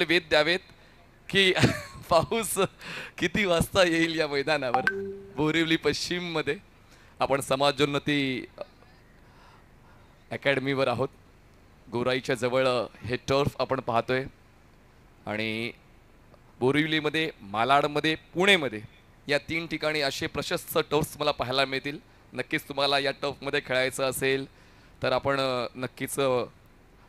आपले वेध द्यावेत की पाऊस किती वाजता येईल या मैदानावर. बोरिवली पश्चिम मध्ये आपण समाजोन्नती अकॅडमीवर आहोत. गोराईच्या जवळ हे टर्फ आपण पाहतोय आणि बोरिवलीमध्ये, मालाडमध्ये, पुणेमध्ये या 3 ठिकाणी असे प्रशस्त टर्फ्स मला पाहायला मिळतील. नक्कीच तुम्हाला या टर्फमध्ये खेळायचं असेल तर आपण नक्कीच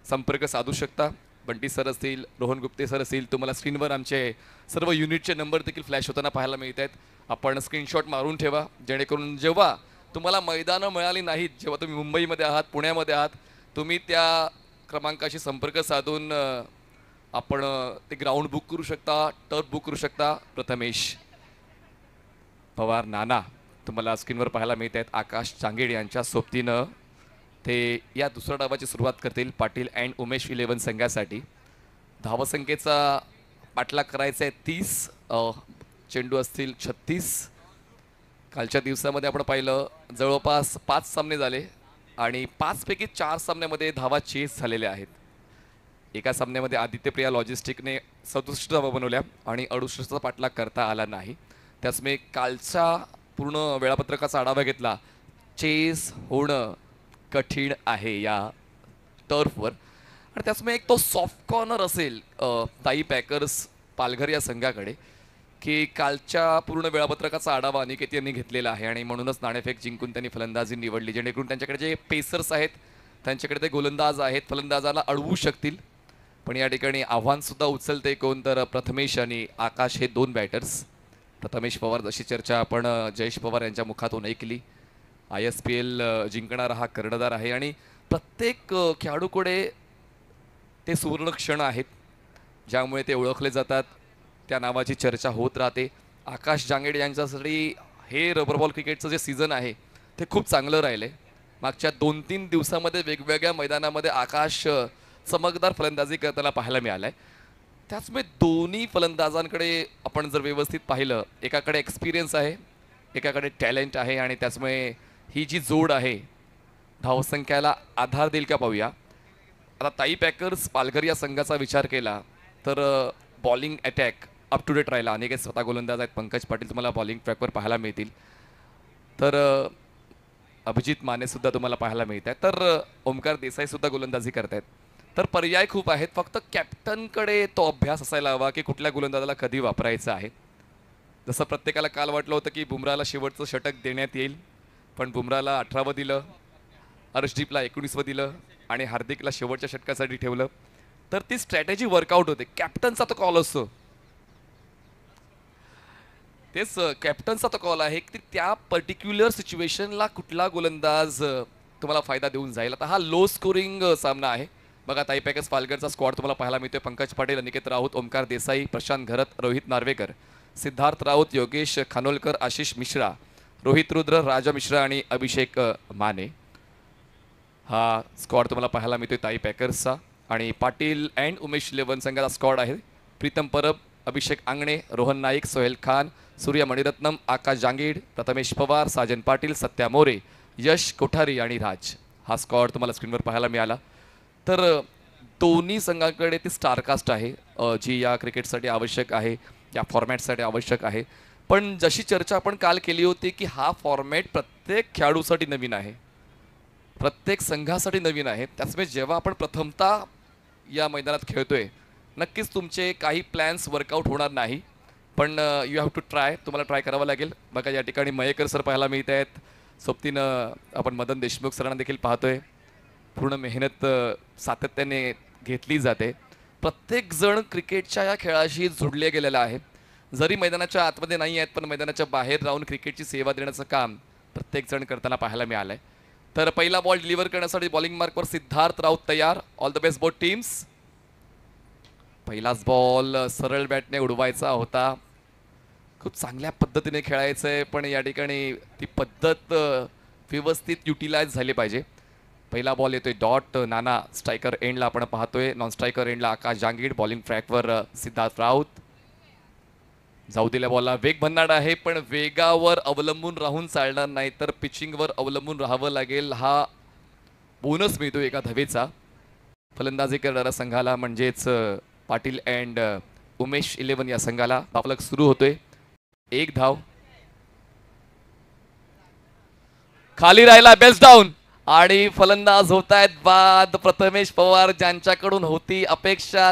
संपर्क साधू शकता. बंटी सर असतील, रोहन गुप्ते सर असतील, तुम्हाला स्क्रीनवर आमचे सर्व युनिटचे नंबर देखील फ्लॅश होताना पाहायला मिळत आहेत. आपण स्क्रीनशॉट मारून ठेवा, जेणेकरून जेव्हा तुम्हाला मैदानं मिळाली नाहीत, जेव्हा तुम्ही मुंबईमध्ये आहात, पुण्यामध्ये आहात, तुम्ही त्या क्रमांकाशी संपर्क साधून आपण ते ग्राउंड बुक करू शकता, टर्फ बुक करू शकता. प्रथमेश पवार नाना तुम्हाला स्क्रीनवर पाहायला मिळत आहेत. आकाश चांगेड यांच्या सोबतीनं ते या दुसऱ्या डावाची सुरुवात करतील पाटील अँड उमेश 11 संघासाठी. धावसंख्येचा पाठलाग करायचा आहे 30, चेंडू असतील 36. कालच्या दिवसामध्ये आपण पाहिलं जवळपास 5 सामने झाले आणि 5 पैकी 4 सामन्यामध्ये धावा चेस झालेल्या आहेत. एका सामन्यामध्ये आदित्यप्रिया लॉजिस्टिकने 67 धावा बनवल्या आणि 68चा पाठलाग करता आला नाही. त्याचमुळे कालच्या पूर्ण वेळापत्रकाचा आढावा घेतला. चेस होणं कठीण आहे या टर्फवर आणि त्याचमुळे एक तो सॉफ्ट कॉर्नर असेल ताई पॅकर्स पालघर या संघाकडे, की कालच्या पूर्ण वेळापत्रकाचा आढावा अनिकेत यांनी घेतलेला आहे आणि म्हणूनच नाणेफेक जिंकून त्यांनी फलंदाजी निवडली, जेणेकरून त्यांच्याकडे जे पेसर्स आहेत त्यांच्याकडे ते गोलंदाज आहेत, फलंदाजाला अडवू शकतील. पण या ठिकाणी आव्हानसुद्धा उचलते कोण, तर प्रथमेश आणि आकाश हे 2 बॅटर्स. प्रथमेश पवार, जशी चर्चा आपण जयेश पवार यांच्या मुखातून ऐकली, ISPL जिंकणारा हा कर्णधार आहे आणि प्रत्येक खेळाडूकडे ते सुवर्ण क्षण आहेत ज्यामुळे ते ओळखले जातात, त्या नावाची चर्चा होत राहते. आकाश जांगेड यांच्यासाठी हे रबर बॉल क्रिकेटचं जे सीझन आहे ते खूप चांगलं राहिलं आहे. मागच्या 2-3 दिवसामध्ये वेगवेगळ्या मैदानामध्ये आकाश चमकदार फलंदाजी करताना पाहायला मिळालं आहे. त्याचमुळे दोन्ही फलंदाजांकडे आपण जर व्यवस्थित पाहिलं, एकाकडे एक्सपिरियन्स आहे, एकाकडे टॅलेंट आहे आणि त्याचमुळे ही जी जोड आहे धावसंख्याला आधार देईल का पाहूया. आता ताई पॅकर्स पालघर या संघाचा विचार केला तर bowling attack up to date राहिला. अनेक स्वतः गोलंदाज आहेत. पंकज पाटील तुम्हाला बॉलिंग ट्रॅकवर पाहायला मिळतील, तर अभिजित मानेसुद्धा तुम्हाला पाहायला मिळत आहेत, तर ओमकार देसाईसुद्धा गोलंदाजी करत आहेत. तर पर्याय खूप आहेत. फक्त कॅप्टनकडे तो अभ्यास असायला हवा की कुठल्या गोलंदाजाला कधी वापरायचं आहे. जसं प्रत्येकाला काल वाटलं होतं की बुमराला शेवटचं षटक देण्यात येईल, पण बुमराला 18वं दिलं, अर्शदीपला 19वं दिलं आणि हार्दिकला शेवटच्या षटकासाठी ठेवलं. तर ती स्ट्रॅटेजी वर्कआउट होते. कॅप्टनचा तो कॉल असतो, तेच कॅप्टनचा तो कॉल आहे की त्या पर्टिक्युलर सिच्युएशनला कुठला गोलंदाज तुम्हाला फायदा देऊन जाईल. आता हा लो स्कोरिंग सामना आहे. बघा ताई पॅकर्स पालघरचा स्क्वॉड तुम्हाला पाहायला मिळतोय. पंकज पाटील, अनिकेत राऊत, ओमकार देसाई, प्रशांत घरत, रोहित नार्वेकर, सिद्धार्थ राऊत, योगेश खानोलकर, आशिष मिश्रा, रोहित रुद्र, राजा मिश्रा आणि अभिषेक माने. हा स्क्वॉड तुम्हाला पाहायला मिळतोय ताई पॅकर्सचा. आणि पाटील अँड उमेश 11 संघाचा स्क्वॉड आहे. प्रीतम परब, अभिषेक आंगणे, रोहन नाईक, सोहेल खान, सूर्य मणिरत्नम, आकाश जांगीड, प्रथमेश पवार, साजन पाटील, सत्या मोरे, यश कोठारी आणि राज. हा स्क्वॉड तुम्हाला स्क्रीनवर पाहायला मिळाला. तर दोन्ही संघाकडे ती स्टारकास्ट आहे जी या क्रिकेटसाठी आवश्यक आहे, या फॉर्मॅटसाठी आवश्यक आहे. पण जशी चर्चा आपण काल केली होती की हा फॉर्मॅट प्रत्येक खेळाडूसाठी नवीन आहे, प्रत्येक संघासाठी नवीन आहे. त्याचमुळे जेव्हा आपण प्रथमतः या मैदानात खेळतोय, नक्कीच तुमचे काही प्लॅन्स वर्कआउट होणार नाही, पण यू हॅव टू ट्राय, तुम्हाला ट्राय करावं लागेल. बघा या ठिकाणी मयेकर सर पाहायला मिळत आहेत, सोबतीनं आपण मदन देशमुख सरांना देखील पाहतोय. पूर्ण मेहनत सातत्याने घेतली जाते. प्रत्येक जण क्रिकेटच्या या खेळाशी जोडले गेलेला आहे. जरी मैदानाच्या आतमध्ये नाही आहेत, पण मैदानाच्या बाहेर राहून क्रिकेटची सेवा देण्याचं काम प्रत्येक जण करताना पाहायला मिळालं आहे. तर पहिला बॉल डिलिव्हर करण्यासाठी बॉलिंग मार्कवर सिद्धार्थ राऊत तयार. All the best both teams. पहिलाच बॉल सरळ बॅटने उडवायचा होता. खूप चांगल्या पद्धतीने खेळायचं आहे, पण या ठिकाणी ती पद्धत व्यवस्थित युटिलाइज झाली पाहिजे. पहिला बॉल येतोय डॉट. नाना स्ट्रायकर एंडला आपण पाहतोय, नॉन स्ट्रायकर एंडला आकाश जांगीड, बॉलिंग ट्रॅकवर सिद्धार्थ राऊत. जाऊ दिल्या बॉलला वेग भन्नाट आहे, पण वेगावर अवलंबून राहून चालणार नाही, तर पिचिंगवर अवलंबून राहावं लागेल. हा बोनस मिळतो एका धावेचा फलंदाजी करणाऱ्या संघाला, म्हणजेच पाटील अँड उमेश 11 या संघाला धावफलक सुरू होतोय. एक धाव खाली राहिला, बेस्ट डाऊन आणि फलंदाज होत आहेत बाद. प्रथमेश पवार ज्यांच्याकडून होती अपेक्षा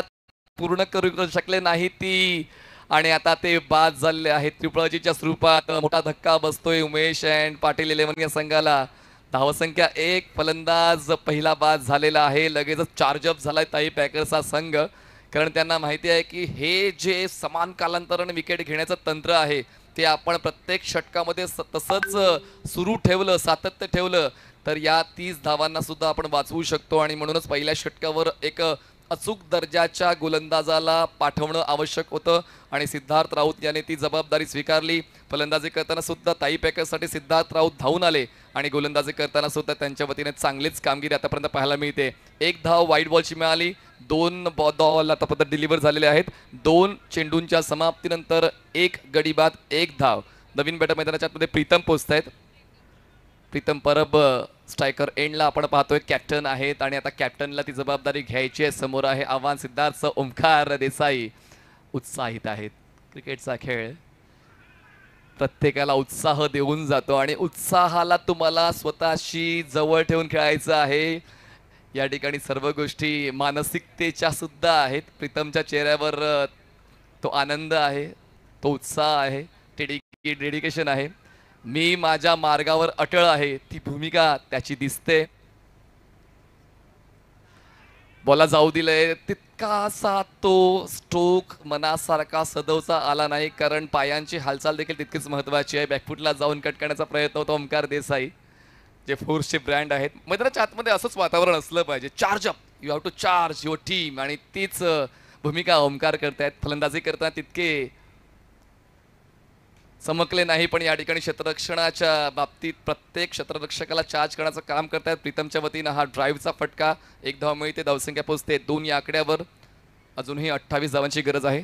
पूर्ण करू शकले नाही ती आणि आता ते बाद झाले आहेत. त्रिपळजीच्या स्वरूपात मोठा धक्का बसतोय उमेश अँड पाटील 11 या संघाला. धावसंख्या 1, फलंदाज पहिला बाद झालेला आहे. लगेचच चार्जअप झालाय ताई पॅकर्सचा संघ, कारण त्यांना माहिती आहे की हे जे समान कालांतराने विकेट घेण्याचं तंत्र आहे ते आपण प्रत्येक षटकामध्ये तसंच सुरू ठेवलं, सातत्य ठेवलं तर या 30 धावांना सुद्धा आपण वाचवू शकतो. आणि म्हणूनच पहिल्या षटकावर एक अचूक दर्जाच्या गोलंदाजाला पाठवणं आवश्यक होतं आणि सिद्धार्थ राऊत याने ती जबाबदारी स्वीकारली. फलंदाजी करताना सुद्धा ताई पॅकर्ससाठी सिद्धार्थ राऊत धावून आले आणि गोलंदाजी करताना सुद्धा त्यांच्या वतीने चांगलीच कामगिरी आतापर्यंत पाहायला मिळते. एक धाव वाईट बॉलची मिळाली, 2 बॉल आतापर्यंत डिलिव्हर झालेले आहेत. 2 चेंडूंच्या समाप्तीनंतर 1 गडी बाद 1 धाव. नवीन बॅटर मैदानाच्या आतमध्ये प्रीतम पोहोचत आहेत. प्रीतम परब स्ट्रायकर एंडला आपण पाहतोय कॅप्टन आहेत आणि आता कॅप्टनला ती जबाबदारी घ्यायची आहे. समोर आहे आव्हान सिद्धार्थ ओमकार देसाई. उत्साहित आहेत. क्रिकेटचा खेळ प्रत्येकाला उत्साह देऊन जातो आणि उत्साहाला तुम्हाला स्वतःशी जवळ ठेवून खेळायचं आहे. या ठिकाणी सर्व गोष्टी मानसिकतेच्या सुद्धा आहेत. प्रीतमच्या चेहऱ्यावर तो आनंद आहे, तो उत्साह आहे, डेडिकेशन आहे. मी माझ्या मार्गावर अटळ आहे ती भूमिका त्याची बॉला जाऊ दिलंय तितकासा तो स्ट्रोक मनासारखा सदवचा आला नाही, कारण पायांची हालचाल देखील तितकीच महत्वाची आहे. बॅकफुटला जाऊन कट करण्याचा प्रयत्न होतो ओमकार देसाई जे फोर्सचे ब्रँड आहेत. मैदानाच्या आतमध्ये असंच वातावरण असलं पाहिजे. Charge up, you have to charge your team आणि तीच भूमिका ओमकार करतायत. फलंदाजी करताना तितके चमकले नाही पण या ठिकाणी क्षेत्ररक्षणाच्या बाबतीत प्रत्येक क्षेत्ररक्षकाला चार्ज करण्याचं काम करतायत. प्रीतमच्या वतीनं हा ड्राईव्हचा फटका. 1 धाव मिळते, धावसंख्या पोहोचते 2 या आकड्यावर. अजूनही 28 धावांची गरज आहे.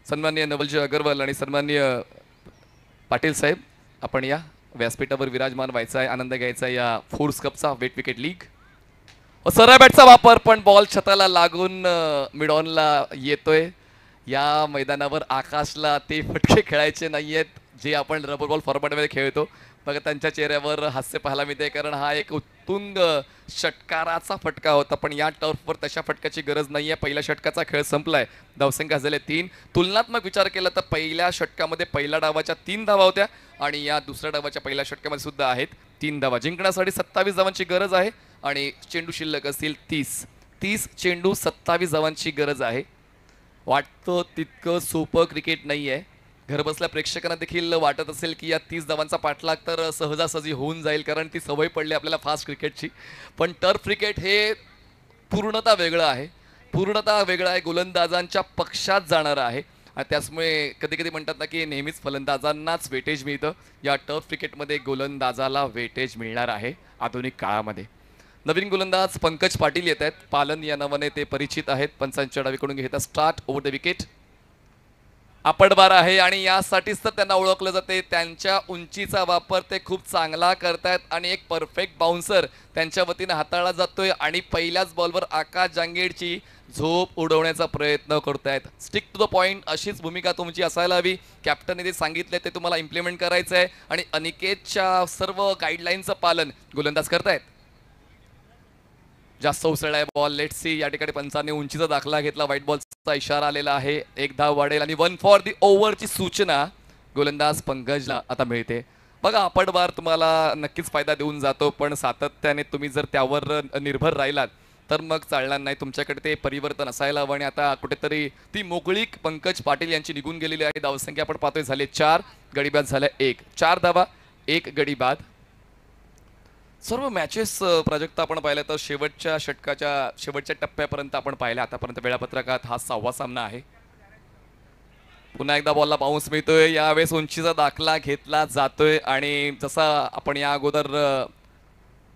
सन्माननीय नवलजी अगरवाल आणि सन्माननीय पाटील साहेब आपण या व्यासपीठावर विराजमान व्हायचा आहे, आनंद घ्यायचा या फोर्स कपचा वेट विकेट लीग. सरळ बॅटचा वापर पण बॉल छताला लागून मिडॉनला येतोय. या मैदानावर आकाशला ते फटके खेळायचे नाहीयेत जे आपण रबर बॉल फॉर्मॅटमध्ये खेळतो. बघा त्यांच्या चेहऱ्यावर हास्य पाहायला मिळते, कारण हा एक उत्तुंग षटकाराचा फटका होता पण या टर्फवर तशा फटक्याची गरज नाहीये. पहिल्या षटकाचा खेळ संपलाय. धावसंख्या झाले 3. तुलनात्मक विचार केला तर पहिल्या षटकामध्ये पहिल्या डावाच्या 3 धावा होत्या आणि या दुसऱ्या डावाच्या पहिल्या षटकामध्ये सुद्धा आहेत 3 धावा. जिंकण्यासाठी 27 धावांची गरज आहे आणि चेंडू शिल्लक असतील 30 चेंडू 27 धावांची गरज आहे. वाटतं तितकं सोपं क्रिकेट नाही आहे. घरबसल्या प्रेक्षकांना देखील वाटत असेल की या 30 धावांचा पाठलाग तर सहजासहजी होऊन जाईल, कारण ती सवय पडली आपल्याला फास्ट क्रिकेटची. पण टर्फ क्रिकेट हे पूर्णतः वेगळं आहे, पूर्णतः वेगळं आहे. गोलंदाजांच्या पक्षात जाणारं आहे आणि त्याचमुळे कधी कधी म्हणतात ना की नेहमीच फलंदाजांनाच वेटेज मिळतं. या टर्फ क्रिकेटमध्ये गोलंदाजाला वेटेज मिळणार आहे आधुनिक काळामध्ये. नवीन गोलंदाज पंकज पाटील येत आहेत. पालन या नावाने ते परिचित आहेत. पंचांच्या डावीकडून घेतात स्टार्ट ओव्हर द विकेट. आपटबार आहे आणि यासाठीच तर त्यांना ओळखलं जाते. त्यांच्या उंचीचा वापर ते खूप चांगला करतायत आणि एक परफेक्ट बाउन्सर त्यांच्या वतीने हाताळला जातोय आणि पहिल्याच बॉलवर आकाश जांगेडची झोप उडवण्याचा प्रयत्न करतायत. स्टिक टू द पॉइंट अशीच भूमिका तुमची असायला हवी. कॅप्टनने ते सांगितले ते तुम्हाला इम्प्लिमेंट करायचं आहे आणि अनिकेतच्या सर्व गाईडलाईनचं पालन गोलंदाज करतायत. जास्त उसळलाय बॉल. Let's see. या ठिकाणी पंचांनी उंचीचा दाखला घेतला. व्हाईट बॉलचा इशारा आलेला आहे. 1 धाव वाढेल आणि 1 फॉर दी ओव्हरची सूचना गोलंदाज पंकजला आता मिळते. बघा आपटबार तुम्हाला नक्कीच फायदा देऊन जातो पण सातत्याने तुम्ही जर त्यावर निर्भर राहिलात तर मग चालणार नाही. तुमच्याकडे ते परिवर्तन असायला हवं आणि आता कुठेतरी ती मोकळीक पंकज पाटील यांची निघून गेलेली आहे. धावसंख्या आपण पाहतोय झाले 4, गडीबाद झाल्या 1. 4 धावा 1 गडीबाद. सर्व मॅचेस प्राजक्ता आपण पाहिलं तर शेवटच्या षटकाच्या शेवटच्या टप्प्यापर्यंत आपण पाहिलं. आतापर्यंत वेळापत्रकात हा 6वा सामना आहे. पुन्हा एकदा बॉलला बाउन्स मिळतोय. यावेळेस उंचीचा दाखला घेतला जातोय आणि जसा आपण या अगोदर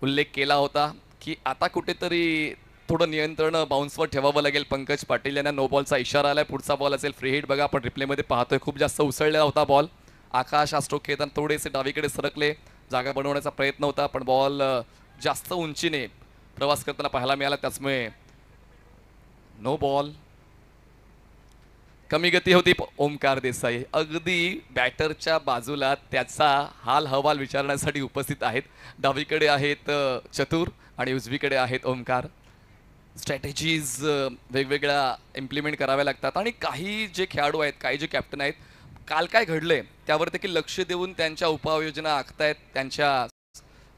उल्लेख केला होता की आता कुठेतरी थोडं नियंत्रण बाउन्सवर ठेवावं लागेल. पंकज पाटील यांना नो बॉलचा इशारा आलाय. पुढचा बॉल असेल फ्री हिट. बघा आपण रिप्लेमध्ये पाहतोय खूप जास्त उसळलेला होता बॉल. आकाश हा स्ट्रोक खेळताना थोडेसे डावीकडे सरकले. जागा बनवण्याचा प्रयत्न होता पण बॉल जास्त उंचीने प्रवास करताना पाहायला मिळाला. त्याचमुळे नो बॉल. कमी गती होती ओमकार देसाई अगदी बॅटरच्या बाजूला त्याचा हाल हवाल विचारण्यासाठी उपस्थित आहेत. डावीकडे आहेत चतुर आणि उजवीकडे आहेत ओमकार. स्ट्रॅटेजीज वेगवेगळ्या इम्प्लिमेंट कराव्या लागतात आणि काही जे खेळाडू आहेत, काही जे कॅप्टन आहेत, काल काय घडलंय त्यावर देखील लक्ष देऊन त्यांच्या उपाययोजना आखतायत, त्यांच्या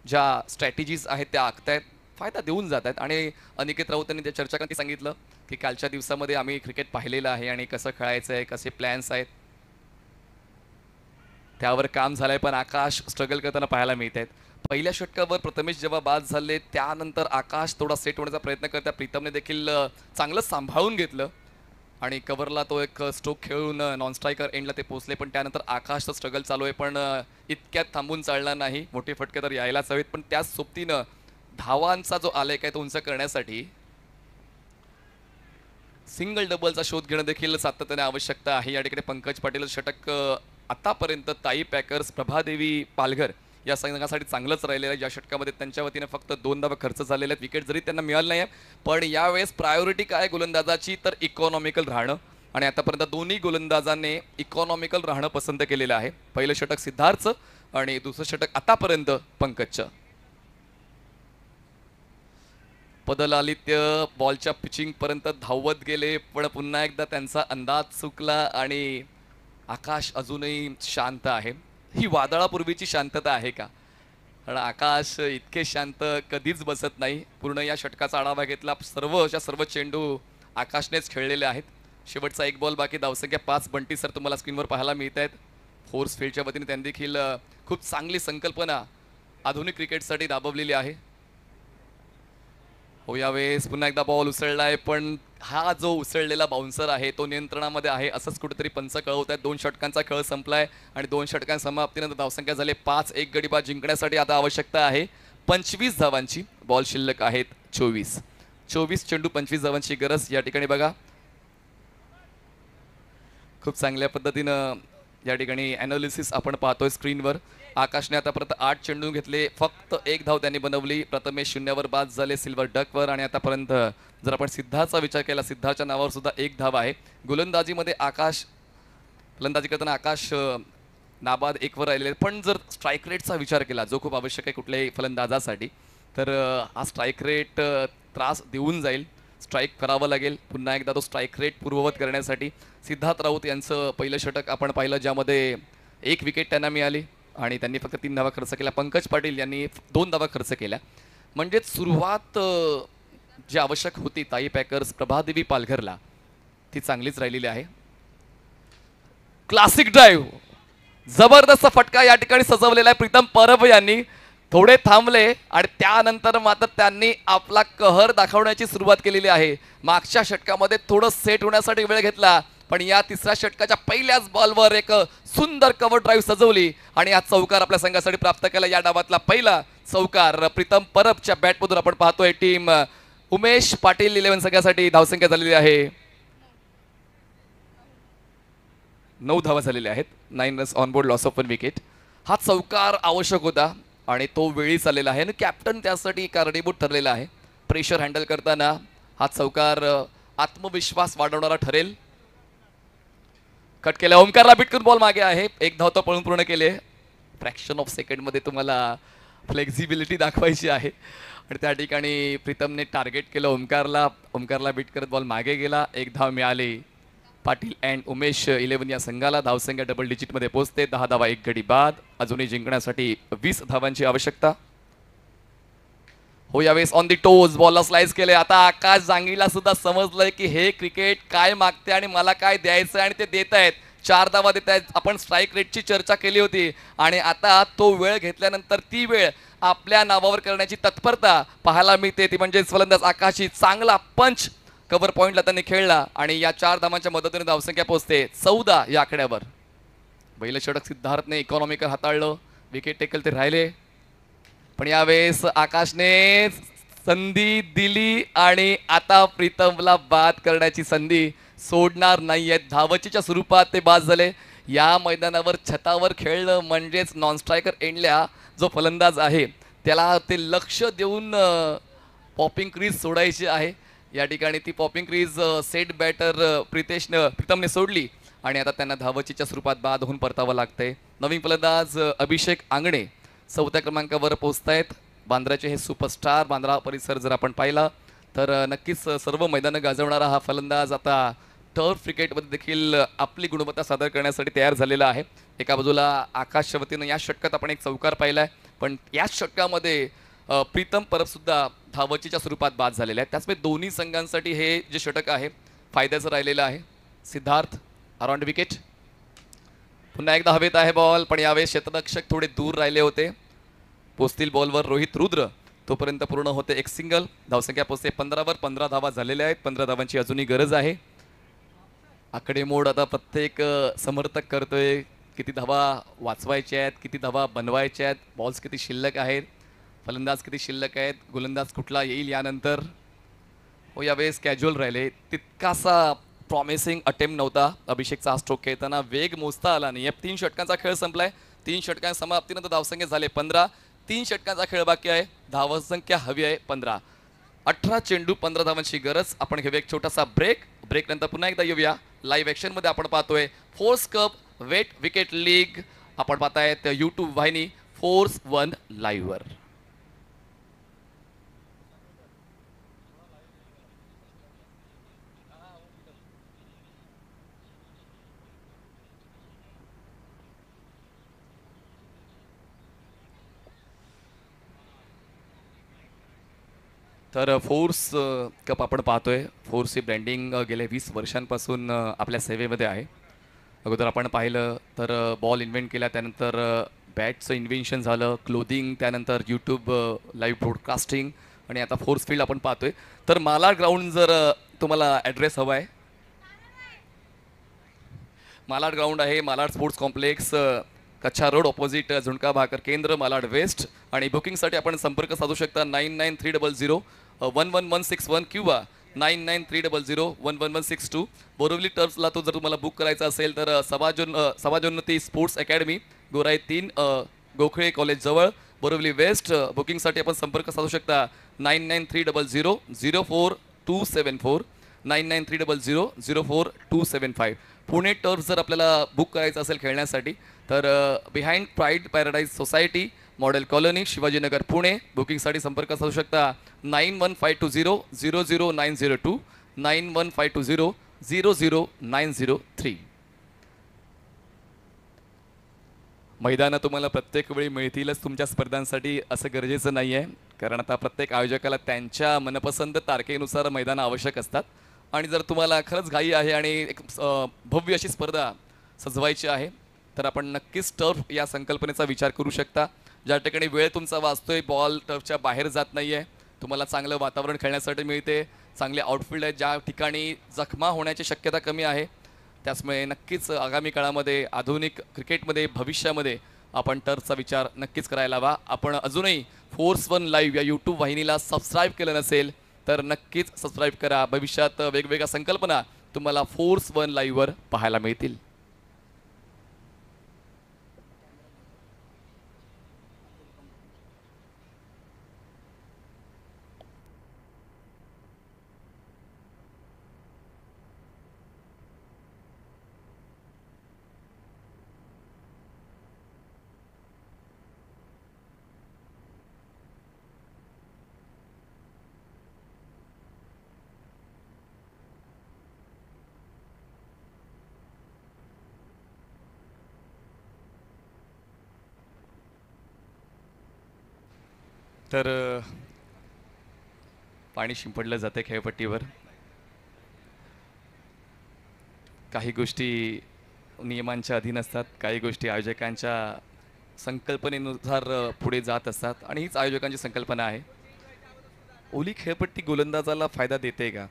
ज्या स्ट्रॅटेजीज आहेत त्या आखतायत, फायदा देऊन जात आहेत. आणि अनिकेत राऊत यांनी त्या चर्चा करताना सांगितलं की कालच्या दिवसामध्ये आम्ही क्रिकेट पाहिलेलं आहे आणि कसं खेळायचं आहे, कसे प्लॅन्स आहेत त्यावर काम झालंय. पण आकाश स्ट्रगल करताना पाहायला मिळत आहेत. पहिल्या षटकावर प्रथमेश जेव्हा बाद झाले त्यानंतर आकाश थोडा सेट होण्याचा प्रयत्न करता प्रीतमने देखील चांगलं सांभाळून घेतलं आणि कव्हरला तो एक स्ट्रोक खेळून नॉन स्ट्रायकर एंडला ते पोहोचले. पण त्यानंतर आकाशचं स्ट्रगल चालू आहे, पण इतक्यात थांबून चालणार नाही. मोठे फटके तर यायलाच हवेत, पण त्याच सोबतीनं धावांचा जो आलेख आहे तो उंच करण्यासाठी सिंगल डबलचा शोध घेणं देखील सातत्याने आवश्यकता आहे. या ठिकाणी पंकज पाटील षटक आतापर्यंत ताई पॅकर्स प्रभादेवी पालघर या संघासाठी चांगलंच राहिलेलं आहे. ज्या षटकामध्ये त्यांच्या वतीने फक्त 2 धावा खर्च झालेले आहेत. विकेट जरी त्यांना मिळालं नाही आहे, पण यावेळेस प्रायोरिटी काय गोलंदाजाची तर इकॉनॉमिकल राहणं आणि आतापर्यंत दोन्ही गोलंदाजांनी इकॉनॉमिकल राहणं पसंत केलेलं आहे. पहिलं षटक सिद्धार्थचं आणि दुसरं षटक आतापर्यंत पंकजचं. पदलालित्य बॉलच्या पिचिंग पर्यंत धावत गेले, पण पुन्हा एकदा त्यांचा अंदाज चुकला आणि आकाश अजूनही शांत आहे. ही वादळापूर्वीची शांतता आहे का? कारण आकाश इतके शांत कधीच बसत नाही. पूर्ण या षटकाचा आढावा घेतला, सर्वच्या सर्व चेंडू आकाशनेच खेळलेले आहेत. शेवटचा एक बॉल बाकी, धावसंख्या 5. बंटी सर तुम्हाला स्क्रीनवर पाहायला मिळत आहेत. फोर्स फील्डच्या वतीने त्यांनी देखील खूप चांगली संकल्पना आधुनिक क्रिकेटसाठी राबवलेली आहे. हो, यावेळेस पुन्हा एकदा बॉल उसळलाय, पण हा जो उसळलेला बाउन्सर आहे तो नियंत्रणामध्ये आहे असंच कुठेतरी पंच कळवत आहेत. 2 षटकांचा खेळ संपलाय आणि 2 षटकांच्या समाप्तीनंतर धावसंख्या झाली 5. एक गडी बाद जिंकण्यासाठी आता आवश्यकता आहे 25 धावांची. बॉल शिल्लक आहेत 24 चेंडू 25 धावांची गरज. या ठिकाणी बघा खूप चांगल्या पद्धतीनं या ठिकाणी ॲनालिसिस आपण पाहतोय स्क्रीनवर. आकाशने आतापर्यंत 8 चेंडू घेतले, फक्त 1 धाव त्यांनी बनवली. प्रथमेश 0वर बाद झाले सिल्वर डकवर आणि आतापर्यंत जर आपण सिद्धाचा विचार केला, सिद्धाच्या नावावर सुद्धा 1 धाव आहे. गोलंदाजीमध्ये आकाश फलंदाजी करताना आकाश नाबाद 1वर राहिलेले. पण जर स्ट्राईक रेटचा विचार केला, जो खूप आवश्यक आहे कुठल्याही फलंदाजासाठी, तर हा स्ट्राईक रेट त्रास देऊन जाईल. स्ट्राईक करावं लागेल पुन्हा एकदा तो स्ट्राईक रेट पूर्ववत करण्यासाठी. सिद्धार्थ राऊत यांचं पहिलं षटक आपण पाहिलं, ज्यामध्ये 1 विकेट त्यांना मिळाली आणि त्यांनी फक्त 3 धावा खर्च केल्या. पंकज पाटील यांनी 2 धावा खर्च केल्या. म्हणजे सुरुवात जी आवश्यक होती ताई पॅकर्स प्रभादेवी पालघरला ती चांगलीच राहिलेली आहे. क्लासिक ड्राईव्ह, जबरदस्त फटका या ठिकाणी सजवलेला आहे प्रीतम परब यांनी. थोडे थांबले आणि त्यानंतर मात्र त्यांनी आपला कहर दाखवण्याची सुरुवात केलेली आहे. मागच्या षटकामध्ये थोडं सेट होण्यासाठी वेळ घेतला, पण या तिसऱ्या षटकाच्या पहिल्याच बॉलवर एक सुंदर कव्हर ड्राईव्ह सजवली आणि हा चौकार आपल्या संघासाठी प्राप्त केला. या डावातला पहिला चौकार प्रीतम परबच्या बॅटमधून आपण पाहतोय. टीम उमेश पाटील 11 संघासाठी धावसंख्या झालेली आहे 9 धावा झालेल्या आहेत. 9 runs on board, loss of 1 wicket. हा चौकार आवश्यक होता आणि तो वेळी चाललेला आहे आणि कॅप्टन त्यासाठी कारणीभूत ठरलेला आहे. प्रेशर हँडल करताना हा चौकार आत्मविश्वास वाढवणारा ठरेल. कट केला, ओमकारला बीट करून बॉल मागे आहे. 1 धाव तो पळून पूर्ण केले. फ्रॅक्शन ऑफ सेकंडमध्ये तुम्हाला फ्लेक्झिबिलिटी दाखवायची आहे आणि त्या ठिकाणी प्रीतमने टार्गेट केलं ओमकारला बीट करत बॉल मागे गेला. 1 धाव मिळाली. पाटील अँड उमेश 11 या संघाला. धावसंख्या डबल डिजिटमध्ये पोहोचते. 10 धावा 1 गडी बाद. अजूनही जिंकण्यासाठी 20 धावांची आवश्यकता. हो, यावेळेस ऑन दी टोज बॉलला स्लाइस केले. आता आकाश जांगीला सुद्धा समजलंय की हे क्रिकेट काय मागते आणि मला काय द्यायचं आणि ते देत आहेत. 4 धावा देत आहेत. आपण स्ट्राईक रेटची चर्चा केली होती आणि आता तो वेळ घेतल्यानंतर ती वेळ आपल्या नावावर करण्याची तत्परता पाहायला मिळते. ती म्हणजे फलंदाज आकाशची. चांगला पंच कव्हर पॉइंटला त्यांनी खेळला आणि या 4 धावांच्या मदतीने धावसंख्या पोहोचते 14 या आकड्यावर. पहिलं षटक सिद्धार्थने इकॉनॉमिकल हाताळलं, विकेट टेकल ते राहिले, पण यावेळेस आकाशने संधी दिली आणि आता प्रीतमला बाद करण्याची संधी सोडणार नाहीयेत. धावचीच्या स्वरूपात ते बाद झाले. या मैदानावर छतावर खेळणं म्हणजेच नॉन स्ट्रायकर एंडला जो फलंदाज आहे त्याला ते लक्ष देऊन पॉपिंग क्रीज सोडायची आहे. या ठिकाणी ती पॉपिंग क्रीज सेट बॅटर प्रीतमने सोडली आणि आता त्यांना धावचीच्या स्वरूपात बाद होऊन परतावं लागतंय. नवीन फलंदाज अभिषेक आंगणे 4थ्या क्रमांकावर पोहोचतायत. बांद्राचे हे सुपरस्टार. बांद्रा परिसर जर आपण पाहिला तर नक्कीच सर्व मैदानं गाजवणारा हा फलंदाज आता टर्फ क्रिकेटमध्ये देखील आपली गुणवत्ता सादर करण्यासाठी तयार झालेला आहे. एका बाजूला आकाशच्या वतीनं या षटकात आपण एक चौकार पाहिलाय, पण याच षटकामध्ये प्रीतम परब सुद्धा धावचीच्या स्वरूपात बाद झालेले आहेत. त्याचमुळे दोन्ही संघांसाठी हे जे षटक आहे फायद्याचं राहिलेलं आहे. Siddharth around wicket. पुन्हा एकदा हवेत आहे बॉल, पण यावेळेस क्षेत्ररक्षक थोडे दूर राहिले होते. पोचतील बॉलवर रोहित रुद्र. तोपर्यंत पूर्ण होते एक सिंगल. धावसंख्या पोचते 15वर. 15 धावा झालेल्या आहेत. 15 धावांची अजूनही गरज आहे. आकडेमोड आता प्रत्येक समर्थक करतोय. किती धावा वाचवायच्या आहेत, किती धावा बनवायच्या आहेत, बॉल्स किती शिल्लक आहेत, फलंदाज किती शिल्लक आहेत, गोलंदाज कुठला येईल यानंतर. हो, यावेळेस कॅज्युअल राहिले. तितकासा प्रॉमिसिंग अटेम्प्ट नव्हता अभिषेकचा हा स्ट्रोक खेळताना. वेग मोजता आला नाही. या 3 षटकांचा खेळ संपलाय. 3 षटकांच्या समाप्तीनंतर धावसंख्या झाले 15. 3 षटकांचा खेळ बाकी आहे. धावसंख्या हवी आहे 15. 18 चेंडू 15 धावांची गरज. आपण घेऊया एक छोटासा ब्रेक. ब्रेक नंतर पुन्हा एकदा येऊया. लाईव्ह ॲक्शन मध्ये आपण पाहतोय force cup wet wicket league. आपण पाहतायत यूट्यूब वाहिनी फोर्स 1 लाईव्ह वर. तर फोर्स कप आपण पाहतोय. फोर्सची ब्रँडिंग गेले 20 वर्षांपासून आपल्या सेवेमध्ये आहे. अगोदर आपण पाहिलं तर बॉल इन्व्हेंट केला, त्यानंतर बॅटचं इन्व्हेन्शन झालं, क्लोदिंग, त्यानंतर यूट्यूब लाईव्ह ब्रॉडकास्टिंग, आणि आता फोर्स फील्ड आपण पाहतोय. तर मालाड ग्राउंड जर तुम्हाला ॲड्रेस हवा आहे, मालाड ग्राउंड आहे. मालाड स्पोर्ट्स कॉम्प्लेक्स, कच्छा रोड ऑपोजिट झुणका भाकर केंद्र, मालाड वेस्ट. आणि बुकिंगसाठी आपण संपर्क साधू शकता 9930011161 किंवा 9930011162. बोरिवली टर्फ्सला तो जर तुम्हाला बुक करायचा असेल तर समाजोन्नती स्पोर्ट्स अकॅडमी, गोराई 3, गोखळे कॉलेज जवळ, बोरिवली वेस्ट. बुकिंगसाठी आपण संपर्क साधू शकता 9930004274, 9930004275. पुणे टर्फ जर आपल्याला बुक करायचं असेल खेळण्यासाठी तर behind pride paradise society, model colony, Shivajinagar, Pune. बुकिंगसाठी संपर्क साधू शकता 9152000902, 9152000903. मैदानं तुम्हाला प्रत्येक वेळी मिळतीलच तुमच्या स्पर्धांसाठी असं गरजेचं नाही आहे, कारण आता प्रत्येक आयोजकाला त्यांच्या मनपसंत तारखेनुसार मैदानं आवश्यक असतात. आणि जर तुम्हाला खरंच घाई आहे आणि एक भव्य अशी स्पर्धा सजवायची आहे तर आपण नक्कीच टर्फ या संकल्पनेचा विचार करू शकता. ज्या ठिकाणी वेळ तुमचा वाचतोय, बॉल टर्फच्या बाहेर जात नाही आहे, तुम्हाला चांगलं वातावरण खेळण्यासाठी मिळते, चांगले आउटफील्ड आहेत, ज्या ठिकाणी जखमा होण्याची शक्यता कमी आहे. त्याचमुळे नक्कीच आगामी काळामध्ये आधुनिक क्रिकेटमध्ये भविष्यामध्ये आपण टर्फचा विचार नक्कीच करायला हवा. आपण अजूनही फोर्स 1 लाईव्ह या यूट्यूब वाहिनीला सबस्क्राईब केलं नसेल तर नक्कीच सबस्क्राईब करा. भविष्यात वेगवेगळ्या संकल्पना तुम्हाला फोर्स 1 लाईव्हवर पाहायला मिळतील. तर पाणी शिंपडलं जाते खेळपट्टीवर. काही गोष्टी नियमांच्या अधीन असतात, काही गोष्टी आयोजकांच्या संकल्पनेनुसार पुढे जात असतात, आणि हीच आयोजकांची संकल्पना आहे. ओली खेळपट्टी गोलंदाजाला फायदा देते का?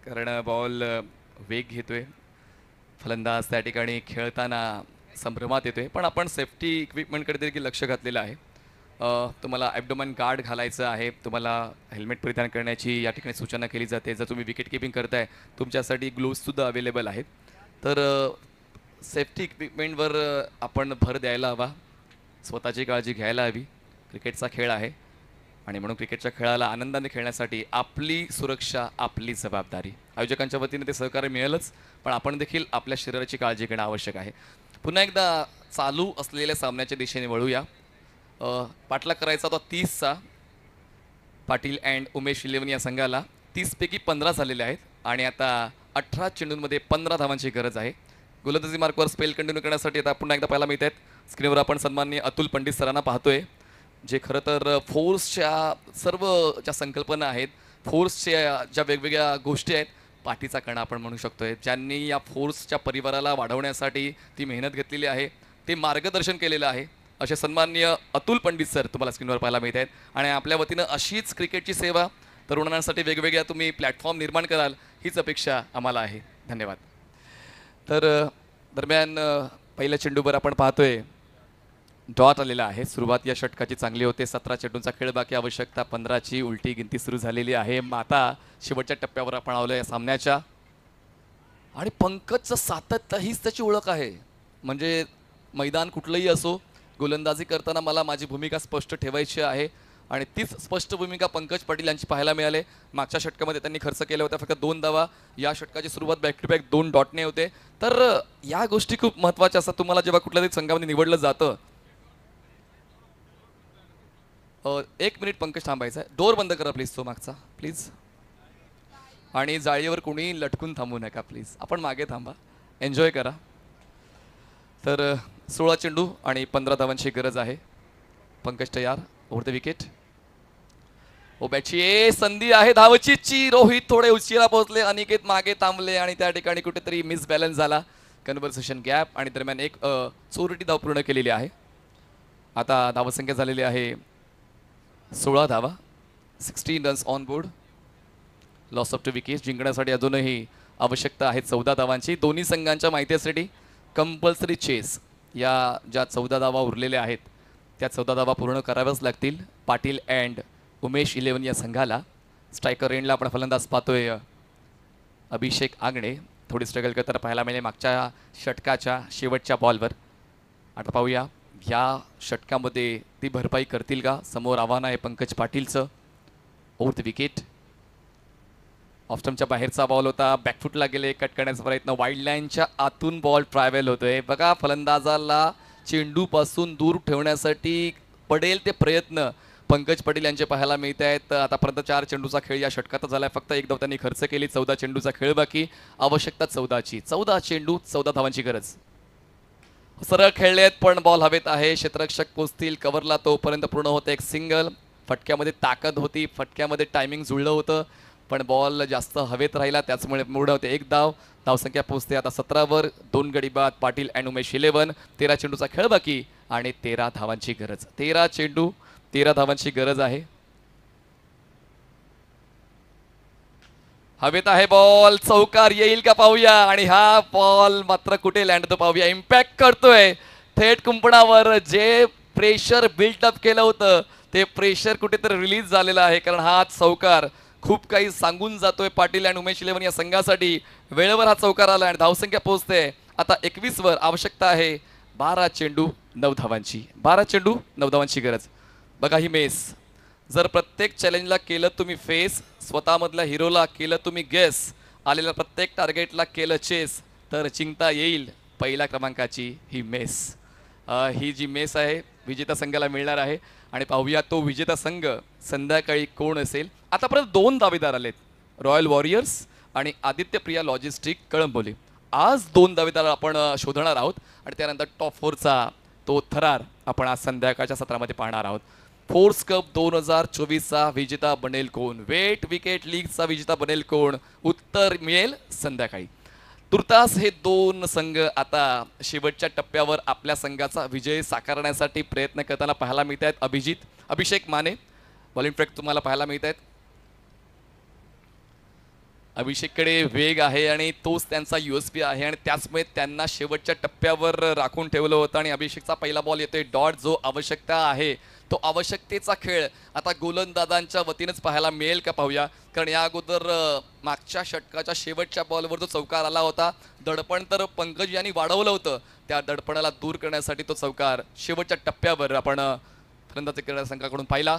कारण बॉल वेग घेतोय, फलंदाज त्या ठिकाणी खेळताना संभ्रमात येतोय, पण आपण सेफ्टी इक्विपमेंटकडे देखील लक्ष घातलेलं आहे. तुम्हाला ॲब्डोमन गार्ड घालायचं आहे, तुम्हाला हेल्मेट परिधान करण्याची या ठिकाणी सूचना केली जाते. जर तुम्ही विकेट किपिंग करताय तुमच्यासाठी ग्लोव्ससुद्धा अवेलेबल आहेत. तर सेफ्टी इक्विपमेंटवर आपण भर द्यायला हवा, स्वतःची काळजी घ्यायला हवी. क्रिकेटचा खेळ आहे, आणि म्हणून क्रिकेटच्या खेळाला आनंदाने खेळण्यासाठी आपली सुरक्षा आपली जबाबदारी. आयोजकांच्या वतीने ते सहकार्य मिळेलच, पण आपण देखील आपल्या शरीराची काळजी घेणं आवश्यक आहे. पुन्हा एकदा चालू असलेल्या सामन्याच्या दिशेने वळूया. पाठलाग करायचा तो 30चा पाटील अँड उमेश 11 या संघाला. 30पैकी 15 झालेले आहेत आणि आता 18 चेंडूंमध्ये 15 धावांची गरज आहे. गोलंदाजी मार्कवर स्पेल कंटिन्यू करण्यासाठी आता पुन्हा एकदा पाहायला मिळत आहेत. स्क्रीनवर आपण सन्माननीय अतुल पंडित सरांना पाहतोय, जे खरं तर फोर्सच्या सर्व ज्या संकल्पना आहेत, फोर्सच्या ज्या वेगवेगळ्या गोष्टी आहेत, पाठीचा कणा आपण म्हणू शकतोय, ज्यांनी या फोर्सच्या परिवाराला वाढवण्यासाठी ती मेहनत घेतलेली आहे, ते मार्गदर्शन केलेलं आहे, असे सन्माननीय अतुल पंडित सर तुम्हाला स्क्रीनवर पाहायला मिळत आहेत. आणि आपल्या वतीनं अशीच क्रिकेटची सेवा तरुणांसाठी वेगवेगळ्या तुम्ही प्लॅटफॉर्म निर्माण कराल हीच अपेक्षा आम्हाला आहे. धन्यवाद. तर दरम्यान पहिल्या चेंडूवर आपण पाहतोय डॉट आलेला आहे. सुरुवात या षटकाची चांगली होते. 17 चेंडूंचा खेळ बाकी, आवश्यकता 15ची उलटी गिनती सुरू झालेली आहे. आता शेवटच्या टप्प्यावर आपण आलो या सामन्याच्या. आणि पंकजचं सातत्य हीच त्याची ओळख आहे. म्हणजे मैदान कुठलंही असो, गोलंदाजी करताना मला माझी भूमिका स्पष्ट ठेवायची आहे आणि तीच स्पष्ट भूमिका पंकज पाटील यांची पाहायला मिळाले. मागच्या षटकामध्ये त्यांनी खर्च केल्या होत्या फक्त 2 धावा. या षटकाची सुरुवात बॅक टू बॅक 2 डॉटने होते. तर या गोष्टी खूप महत्त्वाच्या असतात. तुम्हाला जेव्हा कुठल्या तरी संघामध्ये निवडलं जातं, 1 मिनिट पंकज थांबायचा आहे. डोर बंद करा प्लीज, तो मागचा प्लीज. आणि जाळीवर कोणी लटकून थांबू नका प्लीज. आपण मागे थांबा, एन्जॉय करा. तर 16 चेंडू आणि 15 धावांची गरज आहे. पंकज तयार, ओव्हर द विकेट. ओ बॅटची संधी आहे धावचीची. रोहित थोडे उशिरा पोहोचले, अनिकेत मागे थांबले आणि त्या ठिकाणी कुठेतरी मिसबॅलन्स झाला. कन्व्हर्सेशन गॅप आणि दरम्यान एक चोरटी धाव पूर्ण केलेली आहे. आता धावसंख्या झालेली आहे 16 धावा, 16 runs on board. Loss of 2 wickets. जिंकण्यासाठी अजूनही आवश्यकता आहे 14 धावांची. दोन्ही संघांच्या माहितीसाठी कंपल्सरी चेस या ज्या 14 धावा उरलेल्या आहेत त्या 14 धावा पूर्ण कराव्याच लागतील पाटील अँड उमेश 11 या संघाला. स्ट्रायकर एंडला आपण फलंदाज पाहतोय अभिषेक आंगणे. थोडी स्ट्रगल करताना पाहायला मिळेल मागच्या षटकाच्या शेवटच्या बॉलवर. आता पाहूया या षटकामध्ये ती भरपाई करतील का. समोर आव्हान आहे पंकज पाटीलचं. Over the wicket. ऑफस्टमच्या बाहेरचा बॉल होता, बॅकफुटला गेले, कट करण्याचा प्रयत्न, वाईल्ड लाईनच्या आतून बॉल ट्रॅव्हल होतोय. बघा फलंदाजाला चेंडूपासून दूर ठेवण्यासाठी पडेल ते प्रयत्न पंकज पाटील यांचे पाहायला मिळत आहेत. आतापर्यंत 4 चेंडूचा खेळ या षटकात झाला आहे. फक्त एक धाव त्यांनी खर्च केली. 14 चेंडूचा खेळ बाकी, आवश्यकता 14ची. 14 चेंडू 14 धावांची गरज. सरळ खेळलेत पण बॉल हवेत आहे. क्षेत्ररक्षक पोचतील कव्हरला तोपर्यंत पूर्ण होतं एक सिंगल. फटक्यामध्ये ताकद होती, फटक्यामध्ये टायमिंग जुळलं होतं, पण बॉल जास्त हवेत राहिला, त्याचमुळे पूर्ण होते एक धाव. धावसंख्या पोहोचते आता 17वर. 2 गडी बाद पाटील अँड उमेश 11. 13 चेंडूचा खेळ बाकी आणि 13 धावांची गरज. 13 चेंडू 13 धावांची गरज आहे. हवेत आहे बॉल, चौकार येईल का पाहूया. आणि हा बॉल मात्र कुठे लँड होतो पाहूया. इम्पॅक्ट करतोय थेट कुंपणावर. जे प्रेशर बिल्डअप केलं होतं ते प्रेशर कुठेतरी रिलीज झालेलं आहे, कारण हा चौकार खूप काही सांगून जातोय पाटील अँड उमेश 11 या संघासाठी. वेळेवर हा चौकार आला आणि धावसंख्या पोहोचते आता 21वर. आवश्यकता आहे 12 चेंडू 9 धावांची. 12 चेंडू 9 धावांची गरज. बघा ही मेस. जर प्रत्येक चॅलेंजला केलं तुम्ही फेस, स्वतःमधल्या हिरोला केलं तुम्ही गेस, आलेल्या प्रत्येक टार्गेटला केलं चेस, तर जिंकता येईल पहिल्या क्रमांकाची ही मेस. ही जी मेस आहे विजेता संघाला मिळणार आहे. आणि पाहूया तो विजेता संघ संध्याकाळी कोण असेल. आतापर्यंत 2 दावेदार आलेत, रॉयल वॉरियर्स आणि आदित्य प्रिया लॉजिस्टिक कळंबोली. आज 2 दावेदार आपण शोधणार आहोत आणि त्यानंतर टॉप 4चा तो थरार आपण आज संध्याकाळच्या सत्रामध्ये पाहणार आहोत. फोर्स कप 2024चा विजेता बनेल कोण, वेट विकेट लीगचा विजेता बनेल कोण, उत्तर मिळेल संध्याकाळी. तुर्तास हे 2 संघ आता शेवटच्या टप्प्यावर आपल्या संघाचा विजय साकारण्यासाठी प्रयत्न करताना पाहायला मिळत आहेत. अभिषेक माने बॉलिंग ट्रॅक तुम्हाला पाहायला मिळत आहेत. अभिषेककडे वेग आहे आणि तोच त्यांचा USP आहे आणि त्याचमुळे त्यांना शेवटच्या टप्प्यावर राखून ठेवलं होतं. आणि अभिषेकचा पहिला बॉल येतोय डॉट, जो आवश्यकता आहे तो आवश्यकतेचा खेळ आता गोलंदाजांच्या वतीनंच पाहायला मिळेल का पाहूया. कारण या अगोदर मागच्या षटकाच्या शेवटच्या बॉलवर जो चौकार आला होता, दडपण तर पंकज यांनी वाढवलं होतं, त्या दडपणाला दूर करण्यासाठी तो चौकार शेवटच्या टप्प्यावर आपण फलंदाजी करणाऱ्या संघाकडून पाहिला.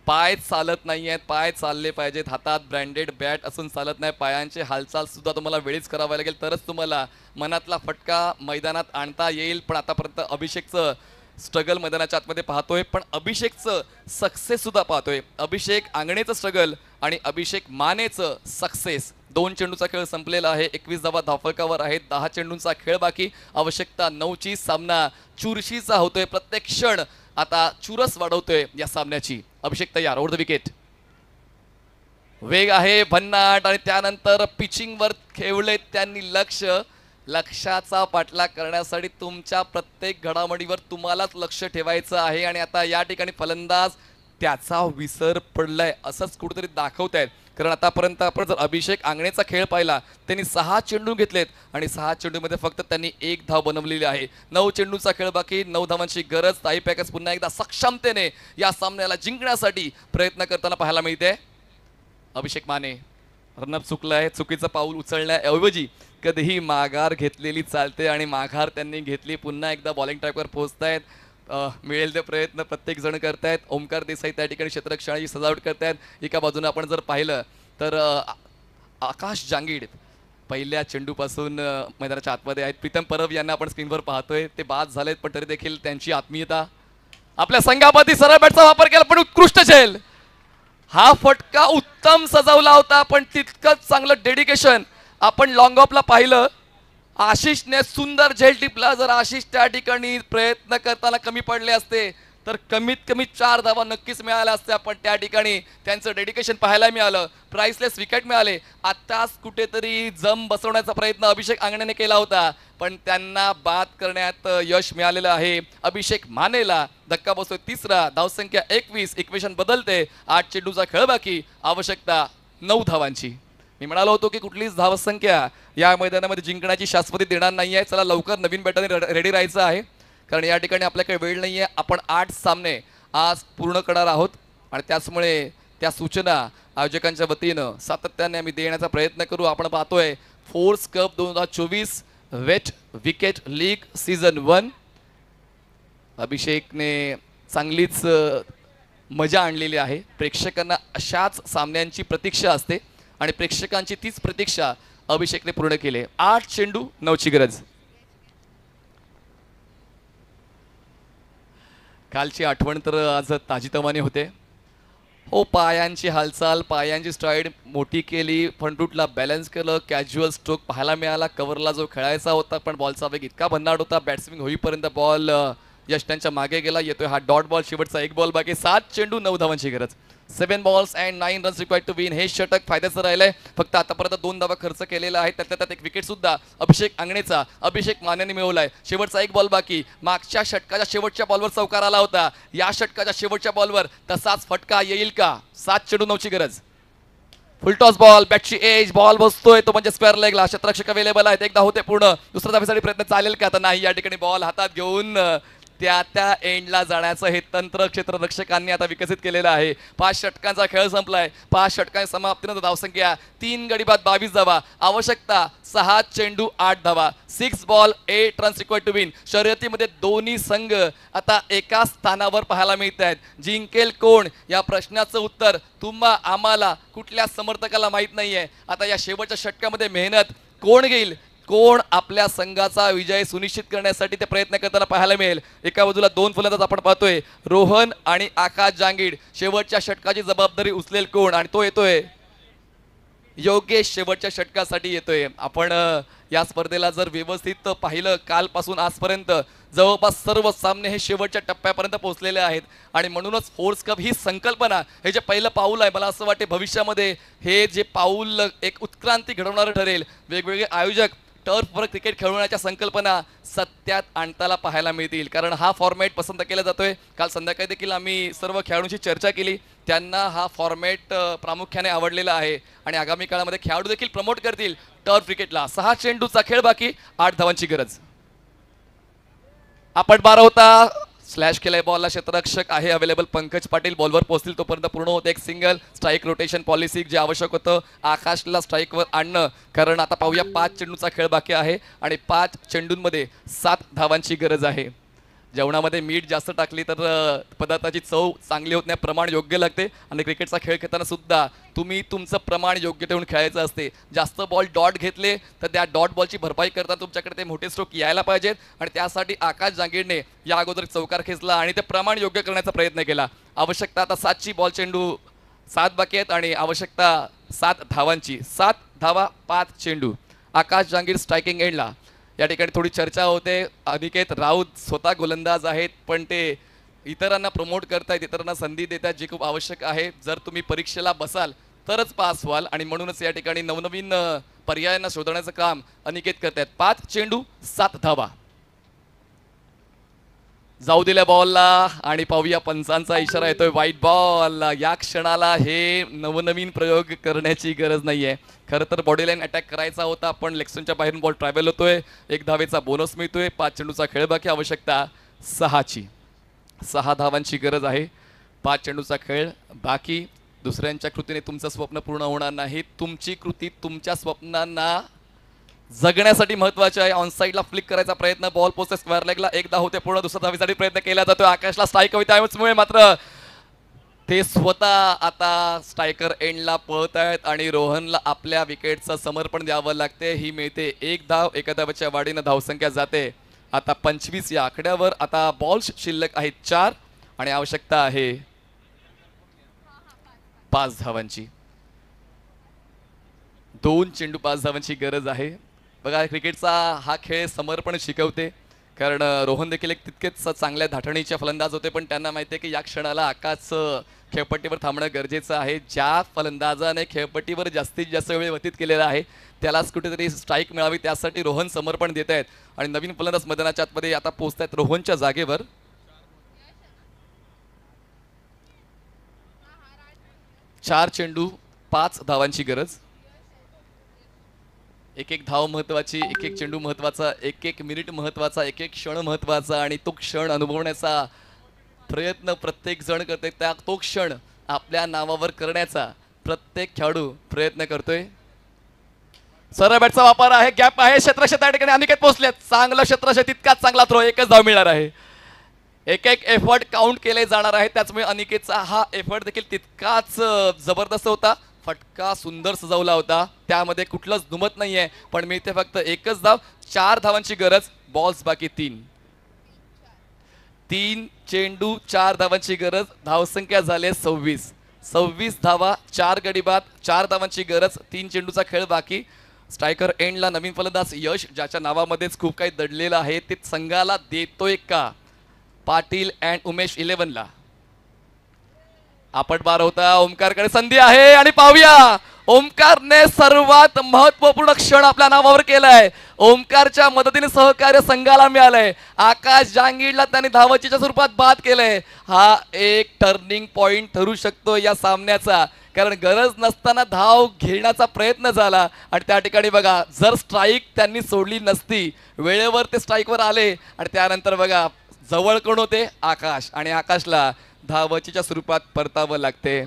पाय चालत नाही आहेत, पाय चालले पाहिजेत, हातात ब्रँडेड बॅट असून चालत नाही, पायांची हालचाल सुद्धा तुम्हाला वेळीच करावी लागेल, तरच तुम्हाला मनातला फटका मैदानात आणता येईल. पण आतापर्यंत अभिषेकचं स्ट्रगल मैदानाच्या आतमध्ये पाहतोय, पण अभिषेकचं सक्सेस सुद्धा पाहतोय. अभिषेक आंगणेचं स्ट्रगल आणि अभिषेक मानेचं सक्सेस. 2 चेंडूचा खेळ संपलेला आहे, 21 धावा धावफलकावर आहेत, 10 चेंडूंचा खेळ बाकी, आवश्यकता 9ची. सामना चुरशीचा होतोय, प्रत्येक क्षण आता चुरस वाढवतोय या सामन्याची. अभिषेक तयार, ओव्हर द विकेट. वेग आहे भन्नाट आणि त्यानंतर पिचिंगवर ठेवले त्यांनी लक्षाचा पाठलाग करण्यासाठी तुमच्या प्रत्येक घडामोडीवर तुम्हालाच लक्ष ठेवायचं आहे. आणि आता या ठिकाणी फलंदाज त्याचा विसर पडलाय असंच कुठेतरी दाखवतायत, कारण आतापर्यंत आपण जर अभिषेक आंगणेचा खेळ पाहिला त्यांनी 6 चेंडू घेतलेत आणि 6 चेंडूमध्ये फक्त त्यांनी 1 धाव बनवलेली आहे. 9 चेंडूचा खेळ बाकी, 9 धावांची गरज. ताई पॅकेज पुन्हा एकदा सक्षमतेने या सामन्याला जिंकण्यासाठी प्रयत्न करताना पाहायला मिळते. अभिषेक माने रनअप चुकलाय, चुकीचं पाऊल उचलण्याऐवजी कधीही माघार घेतलेली चालते आणि माघार त्यांनी घेतली. पुन्हा एकदा बॉलिंग ट्रॅकवर पोहोचतायत, मिळेल ते प्रयत्न प्रत्येक जण करतायत. ओमकार देसाई त्या ठिकाणी क्षेत्ररक्षणाची सजावट करतायत. एका बाजूने आपण जर पाहिलं तर आकाश जांगीड पहिल्या चेंडूपासून मैदानाच्या आतमध्ये आहेत. प्रीतम परब यांना आपण स्क्रीनवर पाहतोय, ते बाद झालेत पण तरी देखील त्यांची आत्मीयता. आपल्या संघामध्ये सरळ बॅटचा वापर केला पण उत्कृष्ट झेल. हा फटका उत्तम सजवला होता पण तितकंच चांगलं डेडिकेशन आपण लॉंग ऑफला पाहिलं. आशिषने सुंदर झेल टिपला. जर आशिष त्या ठिकाणी प्रयत्न करताना कमी पडले असते तर कमीत कमी 4 धावा नक्कीच मिळाल्या असत्या, पण त्या ठिकाणी त्यांचं डेडिकेशन पाहायला मिळालं. प्राइसलेस विकेट मिळाले. आताच कुठेतरी जम बसवण्याचा प्रयत्न अभिषेक आंगणेने केला होता पण त्यांना बाद करण्यात यश मिळालेलं आहे. अभिषेक मानेला धक्का बसतोय. 3रा धावसंख्या 21. इक्वेशन बदलते. 8 चेंडूचा खेळ बाकी, आवश्यकता 9 धावांची. मी म्हणालो होतो की कुठलीच धावसंख्या या मैदानामध्ये जिंकण्याची शाश्वती देणार नाही आहे. चला लवकर नवीन बॅटने रेडी राहायचं आहे, कारण या ठिकाणी आपल्याकडे वेळ नाही आहे. आपण 8 सामने आज पूर्ण करणार आहोत आणि त्याचमुळे त्या सूचना आयोजकांच्या वतीनं सातत्याने आम्ही देण्याचा प्रयत्न करू. आपण पाहतोय force cup 2024 wet wicket league season 1. अभिषेकने चांगलीच मजा आणलेली आहे. प्रेक्षकांना अशाच सामन्यांची प्रतीक्षा असते आणि प्रेक्षकांची तीच प्रतीक्षा अभिषेकने पूर्ण केली. 8 चेंडू 9ची गरज. कालची आठवण तर आज ताजीतवानी होते. हो, पायांची हालचाल, पायांची स्ट्राईड मोठी केली, फ्रंट रूटला बॅलन्स केलं, कॅज्युअल स्ट्रोक पाहायला मिळाला. कव्हरला जो खेळायचा होता पण बॉलचा वेग इतका भन्नाट होता, बॅट्समॅन होईपर्यंत बॉल यष्टांच्या मागे गेला. येतोय हा डॉट बॉल, शेवटचा 1 बॉल बाकी. 7 चेंडू 9 धावांची गरज. 7 balls and 9 runs required to win. हे षटक फायद्याचं राहिलंय. फक्त आतापर्यंत 2 धावा खर्च केलेला आहे, त्यातल्या त्यात 1 विकेट सुद्धा अभिषेक आंगणेचा अभिषेक मानेने मिळवलाय. शेवटचा 1 बॉल बाकी. मागच्या षटकाच्या शेवटच्या बॉलवर चौकार आला होता, या षटकाच्या शेवटच्या बॉलवर तसाच फटका येईल का? 7 चेंडू 9ची गरज. फुल टॉस बॉल, बॅटची एज, बॉल बसतोय तो म्हणजे स्क्वेअर लेगला. क्षेत्ररक्षक अवेलेबल आहेत. एकदा होते पूर्ण, दुसऱ्या धावेसाठी प्रयत्न चालेल का? आता नाही. या ठिकाणी बॉल हातात घेऊन त्या एंडला जाण्याचं हे तंत्र क्षेत्ररक्षकांनी आता विकसित केलेलं आहे. 5 षटकांचा खेळ संपलाय. 5 षटकांच्या समाप्तीनंतर धावसंख्या 3 गडी बाद 22 धावा, आवश्यकता 6 चेंडू 8 धावा. 6 ball 8 runs required to win. शर्यतीमध्ये दोन्ही संघ आता एका स्थानावर पाहायला मिळत आहेत. जिंकेल कोण या प्रश्नाचं उत्तर तुम्हा आम्हाला कुठल्या समर्थकाला माहीत नाहीये. आता या शेवटच्या षटकामध्ये मेहनत कोण घेईल, कोण आपल्या संघाचा विजय सुनिश्चित करण्यासाठी ते प्रयत्न करताना पाहायला मिळेल. एका बाजूला 2 फलंदाज आपण पाहतोय, रोहन आणि आकाश जांगीड. शेवटच्या षटकाची जबाबदारी उचलेल कोण? आणि तो येतोय योगेश, शेवटच्या षटकासाठी येतोय. आपण या स्पर्धेला जर व्यवस्थित पाहिलं कालपासून आजपर्यंत जवळपास सर्व सामने हे शेवटच्या टप्प्यापर्यंत पोहोचलेले आहेत आणि म्हणूनच फोर्स कप ही संकल्पना, हे जे पहिलं पाऊल आहे, मला असं वाटते भविष्यामध्ये हे जे पाऊल एक उत्क्रांती घडवणारं ठरेल. वेगवेगळे आयोजक टर्फवर क्रिकेट खेळवण्याच्या संकल्पना सत्यात आणताना पाहायला मिळतील, कारण हा फॉर्मॅट पसंत केला जातोय. काल संध्याकाळी देखील आम्ही सर्व खेळाडूंशी चर्चा केली, त्यांना हा फॉर्मॅट प्रामुख्याने आवडलेला आहे आणि आगामी काळामध्ये खेळाडू देखील प्रमोट करतील टर्फ क्रिकेटला. 6 चेंडूचा खेळ बाकी, 8 धावांची गरज. आपण 12 होता, स्लॅश केलाय बॉलला. क्षेत्ररक्षक आहे अवेलेबल, पंकज पाटील बॉलवर पोहोचतील तोपर्यंत पूर्ण होते. एक सिंगल स्ट्राईक रोटेशन पॉलिसी जे आवश्यक होतं आकाशला स्ट्राईकवर आणणं, कारण आता पाहूया 5 चेंडूचा खेळ बाकी आहे आणि 5 चेंडूंमध्ये 7 धावांची गरज आहे. जेवणामध्ये मीठ जास्त टाकली तर पदार्थाची चव चांगली होत नाही, प्रमाण योग्य लागते. आणि क्रिकेटचा खेळ खेळताना सुद्धा तुम्ही तुमचं प्रमाण योग्य ठेवून खेळायचं असते. जास्त बॉल डॉट घेतले तर त्या डॉट बॉलची भरपाई करताना तुमच्याकडे ते मोठे स्ट्रोक यायला पाहिजेत. आणि त्यासाठी आकाश जांगीरने या अगोदर चौकार खेचला आणि ते प्रमाण योग्य करण्याचा प्रयत्न केला. आवश्यकता आता 7ची बॉल चेंडू 7 बाकी आहेत आणि आवश्यकता 7 धावांची. 7 धावा 5 चेंडू. आकाश जांगीर स्ट्रायकिंग एंडला. या ठिकाणी थोडी चर्चा होते. अनिकेत राऊत स्वतः गोलंदाज आहेत पण ते इतरांना प्रमोट करतायत, इतरांना संधी देतात, जे खूप आवश्यक आहे. जर तुम्ही परीक्षेला बसाल तरच पास व्हाल आणि म्हणूनच या ठिकाणी नवनवीन पर्यायांना शोधण्याचं काम अनिकेत करतायत. 5 चेंडू 7 धावा. जाऊ दिल्या बॉलला आणि पाहूया पंचांचा इशारा येतोय व्हाईट बॉल. या क्षणाला हे नवनवीन प्रयोग करण्याची गरज नाहीये. खरं तर बॉडी लाईन अटॅक करायचा होता पण लेगस्टनच्या बाहेरून बॉल ट्रॅव्हल होतोय. 1 धावेचा बोनस मिळतोय. 5 चेंडूचा खेळ बाकी. आवश्यकता 6ची. 6 धावांची गरज आहे. 5 चेंडूचा खेळ बाकी. दुसऱ्यांच्या कृतीने तुमचं स्वप्न पूर्ण होणार नाही. तुमची कृती तुमच्या स्वप्नांना जगण्यासाठी महत्वाचे आहे. ऑन साईडला फ्लिक करायचा प्रयत्न. बॉल पोचते स्क्वेअर लेगला. 1 धाव होते. पूर्ण दुसऱ्या धावेसाठी प्रयत्न केला जातोय. आकाशला स्ट्राईक हवी त्यामुळे मात्र ते स्वतः आता स्ट्रायकर एंडला पळत आहेत आणि रोहनला आपल्या विकेटचं समर्पण द्यावं लागते. ही मिळते 1 धाव. 1 धावेच्या वाढीनं धावसंख्या जाते आता 25 या आकड्यावर. आता बॉल्स शिल्लक आहेत 4 आणि आवश्यकता आहे 5 धावांची. 2 चेंडू 5 धावांची गरज आहे. बघा क्रिकेटचा हा खेळ समर्पण शिकवते. कारण रोहन देखील एक तितकेच चांगल्या धाटणीचे फलंदाज होते पण त्यांना माहिती आहे की या क्षणाला आकाश खेळपट्टीवर थांबणं गरजेचं आहे. ज्या फलंदाजाने खेळपट्टीवर जास्तीत जास्त वेळ व्यतीत केलेला आहे त्यालाच कुठेतरी स्ट्राईक मिळावी त्यासाठी रोहन समर्पण देत आहेत. आणि नवीन फलंदाज मैदानाच्या आतमध्ये आता पोहोचत आहेत रोहनच्या जागेवर. 4 चेंडू 5 धावांची गरज. 1-1 धाव महत्वाची. 1-1 चेंडू महत्वाचा. 1-1 मिनिट महत्वाचा. 1-1 क्षण महत्वाचा. आणि तो क्षण अनुभवण्याचा प्रयत्न प्रत्येक जण करते. तो क्षण आपल्या नावावर करण्याचा प्रत्येक खेळाडू प्रयत्न करतोय. सरळ बॅटचा वापर आहे. गॅप आहे. क्षेत्ररक्षक त्या ठिकाणी अनिकेत पोहोचले. चांगलं क्षेत्ररक्षक. तितकाच चांगला थ्रो. 1च धाव मिळणार आहे. 1-1 एफर्ट काउंट केले जाणार आहे. त्याचमुळे अनिकेतचा हा एफर्ट देखील तितकाच जबरदस्त होता. फटका सुंदर सजवला होता. त्यामध्ये कुठलंच दुमत नाहीये पण मिळते फक्त 1च धाव. 4 धावांची गरज. बॉल्स बाकी 3. 3 चेंडू 4 धावांची गरज. धावसंख्या झाले 26. 26 धावा 4 गडी बाद. 4 धावांची गरज. 3 चेंडूचा खेळ बाकी. स्ट्रायकर एंडला नवीन फलंदाज यश ज्याच्या नावामध्येच खूप काही दडलेलं आहे ते संघाला देतोय का. पाटील अँड उमेश 11ला. आपण बार होता. ओमकारकडे संधी आहे आणि पाहूया ओमकारने सर्वात महत्वपूर्ण क्षण आपल्या नावावर केलाय. ओमकारच्या मदतीने सहकार्य संघाला मिळालंय. आकाश जांगीरला त्यांनी धावचीच्या स्वरूपात बाद केलंय. हा एक टर्निंग पॉइंट ठरू शकतो या सामन्याचा. कारण गरज नसताना धाव घेण्याचा प्रयत्न झाला आणि त्या ठिकाणी बघा जर स्ट्राईक त्यांनी सोडली नसती वेळेवर ते स्ट्राईकवर आले आणि त्यानंतर बघा जवळ कोण होते आकाश आणि आकाशला धावचीच्या स्वरूपात परतावं लागते.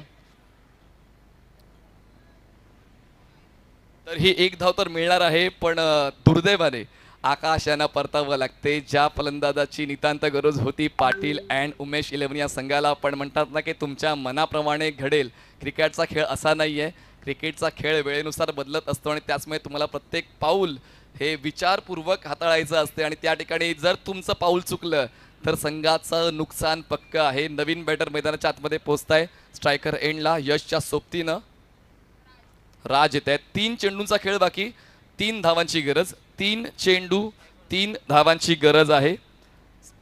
तर ही 1 धाव तर मिळणार आहे पण दुर्दैवाने आकाश यांना परतावं लागते. ज्या फलंदाजाची नितांत गरज होती पाटील अँड उमेश 11 या संघाला. पण म्हणतात ना की तुमच्या मनाप्रमाणे घडेल. क्रिकेटचा खेळ असा नाहीये. क्रिकेटचा खेळ वेळेनुसार बदलत असतो आणि त्याचमुळे तुम्हाला प्रत्येक पाऊल हे विचारपूर्वक हाताळायचं असते आणि त्या ठिकाणी जर तुमचं पाऊल चुकलं तर संघाचं नुकसान पक्क आहे. नवीन बॅटर मैदानाच्या आतमध्ये पोहोचताय. स्ट्रायकर एंडला यशच्या सोबतीनं राज येत आहेत. 3 चेंडूंचा खेळ बाकी. 3 धावांची गरज. 3 चेंडू 3 धावांची गरज आहे.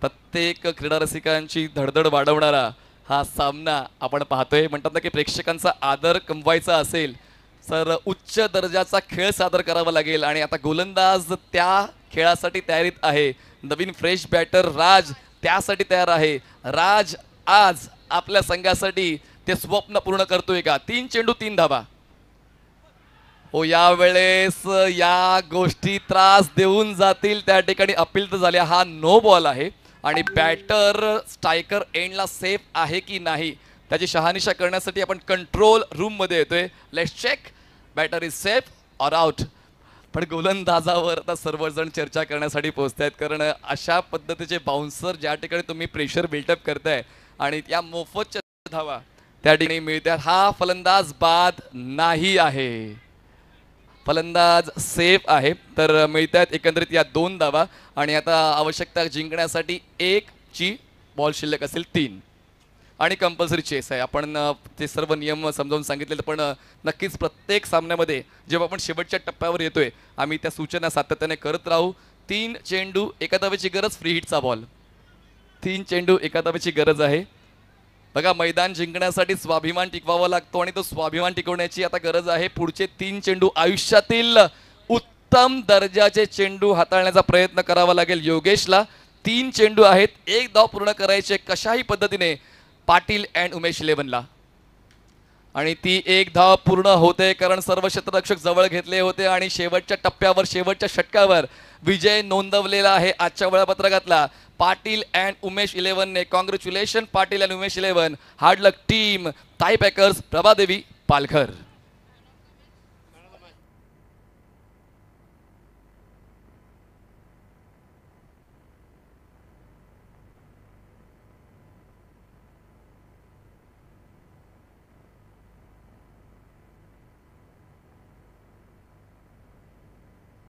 प्रत्येक क्रीडा रसिकांची धडधड वाढवणारा हा सामना आपण पाहतोय. म्हणतात ना की प्रेक्षकांचा आदर कमवायचा असेल तर उच्च दर्जाचा खेळ सादर करावा लागेल आणि आता गोलंदाज त्या खेळासाठी तयारीत आहे. नवीन फ्रेश बॅटर राज त्यासाठी तयार आहे. राज आज आपल्या संघासाठी ते स्वप्न पूर्ण करतोय का. 3 चेंडू 3 धावा. हो यावेळेस या गोष्टी त्रास देऊन जातील. त्या ठिकाणी अपील तर झाले. हा नो बॉल आहे आणि बॅटर स्ट्रायकर एंडला सेफ आहे की नाही त्याची शहानिशा करण्यासाठी आपण कंट्रोल रूम मध्ये येतोय. Let's check batter is safe or out. पण गोलंदाजावर आता सर्वजण चर्चा करण्यासाठी पोहोचत आहेत, कारण अशा पद्धतीचे बाउन्सर ज्या ठिकाणी तुम्ही प्रेशर बिल्टअप करताय आणि त्या मोफतच्या धावा त्या ठिकाणी मिळतात, हा फलंदाज बाद नाही आहे, फलंदाज सेफ आहे. तर मिळतात एकंदरीत या 2 धावा आणि आता आवश्यकता जिंकण्यासाठी 1 ची बॉल शिल्लक असेल 3 आणि कंपल्सरी चेस आहे. आपण ते सर्व नियम समजावून सांगितलेले, पण नक्कीच प्रत्येक सामन्यामध्ये जेव्हा आपण शेवटच्या टप्प्यावर येतोय आम्ही त्या सूचना सातत्याने करत राहू. 3 चेंडू एका धावेची गरज, फ्री हिटचा बॉल. 3 चेंडू एका धावेची गरज आहे. बघा, मैदान जिंकण्यासाठी स्वाभिमान टिकवावा लागतो आणि तो स्वाभिमान टिकवण्याची आता गरज आहे. पुढचे 3 चेंडू आयुष्यातील उत्तम दर्जाचे चेंडू हाताळण्याचा प्रयत्न करावा लागेल योगेशला. 3 चेंडू आहेत, 1 धाव पूर्ण करायचे कशाही पद्धतीने पाटील अँड उमेश 11ला आणि ती 1 धाव पूर्ण होते कारण सर्व क्षेत्ररक्षक जवळ घेतले होते आणि शेवटच्या टप्प्यावर शेवटच्या षटकावर विजय नोंदवलेला आहे आजच्या वेळापत्रकातला पाटील अँड उमेश 11ने. Congratulation Patil and Umesh 11. Hard luck team. Tie packers Prabhadevi Palghar.